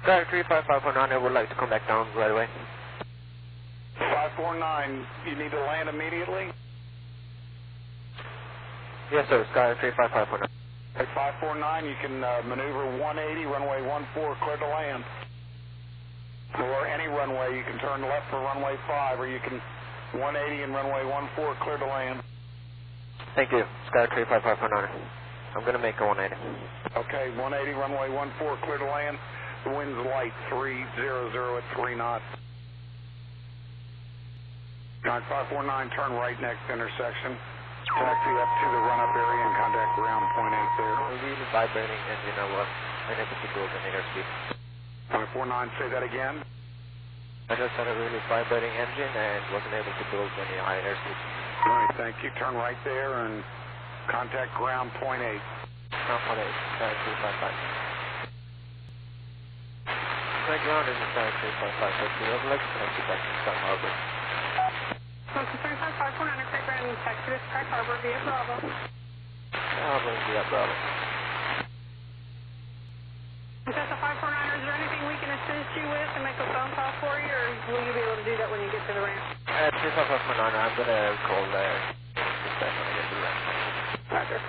Sky 35549, I would like to come back down right away. 549, you need to land immediately? Yes, sir. Sky 35549. At 549, you can maneuver 180, runway 14, clear to land. Or any runway, you can turn left for runway 5, or you can 180 and runway 14, clear to land. Thank you. Sky 35549. I'm going to make a 180. Okay, 180, runway 14, clear to land. The wind's light, 300 at 3 knots. 9549, turn right next intersection. Taxi up to the run-up area and contact ground point 8 there. A really vibrating engine. I was unable to build an airspeed. 549, say that again. I just had a really vibrating engine and wasn't able to build any high airspeed. All right, thank you. Turn right there and contact ground point 8. Ground point 8, Sky 355. My ground is in Sky 355. So I would like to connect you back to Sky Harbor. Motion 35549, take ground taxi to Sky Harbor via Bravo. Sky Harbor via Bravo. Delta 549, is there anything we can assist you with and make a phone call for you, or will you be able to do that when you get to the ramp? 35549, I'm going to call dispatch when I get to the ramp. Roger.